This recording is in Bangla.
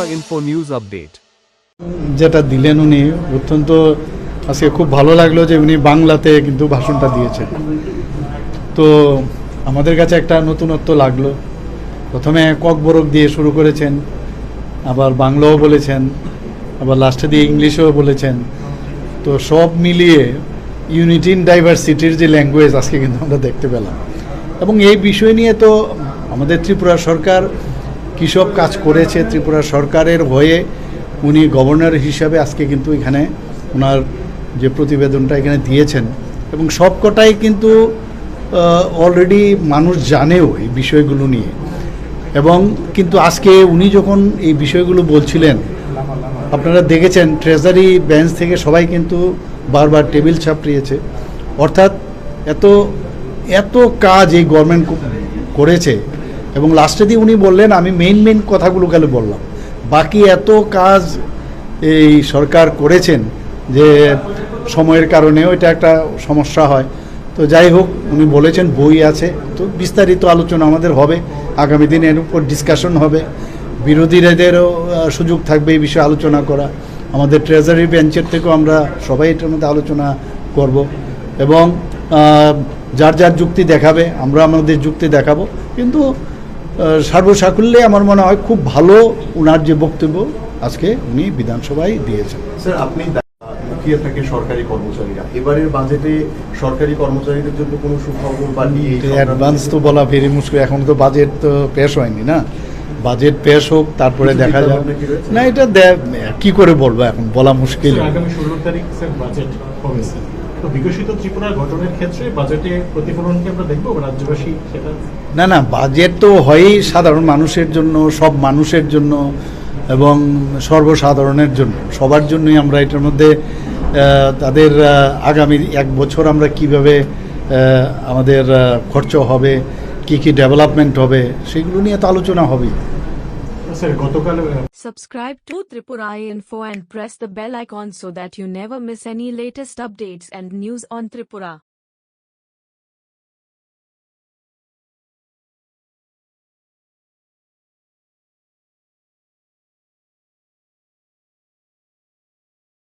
Tripura Info News Update. যেটা দিলেন উনি অত্যন্ত আজকে খুব ভালো লাগলো যে উনি বাংলাতে কিন্তু ভাষণটা দিয়েছেন। তো আমাদের কাছে একটা নতুনত্ব লাগলো। প্রথমে ককবরক দিয়ে শুরু করেছেন, আবার বাংলাও বলেছেন, আবার লাস্টে দিয়ে ইংলিশও বলেছেন। তো সব মিলিয়ে ইউনিটি ইন ডাইভার্সিটির যে ল্যাঙ্গুয়েজ আজকে কিন্তু আমরা দেখতে পেলাম। এবং এই বিষয় নিয়ে তো আমাদের ত্রিপুরা সরকার কী সব কাজ করেছে, ত্রিপুরা সরকারের হয়ে উনি গভর্নর হিসাবে আজকে কিন্তু এখানে ওনার যে প্রতিবেদনটা এখানে দিয়েছেন, এবং সবকটাই কিন্তু অলরেডি মানুষ জানেও এই বিষয়গুলো নিয়ে। এবং কিন্তু আজকে উনি যখন এই বিষয়গুলো বলছিলেন, আপনারা দেখেছেন ট্রেজারি বেঞ্চ থেকে সবাই কিন্তু বারবার টেবিল চাপড়িয়েছে। অর্থাৎ এত এত কাজ এই গভর্নমেন্ট করেছে, এবং লাস্টে দিয়ে উনি বললেন আমি মেইন কথাগুলো খালি বললাম, বাকি এত কাজ এই সরকার করেছেন যে সময়ের কারণেও এটা একটা সমস্যা হয়। তো যাই হোক, উনি বলেছেন বই আছে, তো বিস্তারিত আলোচনা আমাদের হবে আগামী দিনে, এর উপর ডিসকাশন হবে, বিরোধীদেরও সুযোগ থাকবে এই বিষয়ে আলোচনা করা। আমাদের ট্রেজারি বেঞ্চের থেকেও আমরা সবাই এটার মধ্যে আলোচনা করব, এবং যার যার যুক্তি দেখাবে, আমরা আমাদের যুক্তি দেখাবো। কিন্তু সর্বসাকুল্যে আমার মনে হয় খুব ভালো ওনার যে বক্তব্য আজকে উনি বিধানসভায় দিয়েছেন। স্যার, আপনি মুখিয়ে থাকে সরকারি কর্মচারীরা, এবারের বাজেটে সরকারি কর্মচারীদের জন্য কোনো সুখবর বা নিয়ে অ্যাডভান্স তো বলা ভেরি মুশকিল, এখন তো বাজেট তো পেশ হয়নি না, বাজেট পেশ হোক তারপরে দেখা যাবে। না, এটা কি করে বলবো, এখন বলা মুশকিল। আগামী 16 তারিখ স্যার বাজেট হবে স্যার, তো বিকশিত ত্রিপুরা গঠনের ক্ষেত্রে বাজেটে প্রতিফলন কি আমরা দেখবো রাজ্যবাসী সেটা? না, বাজেট তো হয়ই সাধারণ মানুষের জন্য, সব মানুষের জন্য এবং সর্বসাধারণের জন্য, সবার জন্যই আমরা এটার মধ্যে তাদের আগামী এক বছর আমরা কিভাবে আমাদের খরচ হবে, কি ডেভেলপমেন্ট হবে, সেগুলো নিয়ে তো আলোচনা হবেই। স্যার, গতকাল Subscribe to Tripura Info and press the bell icon so that you never miss any latest updates and news on Tripura.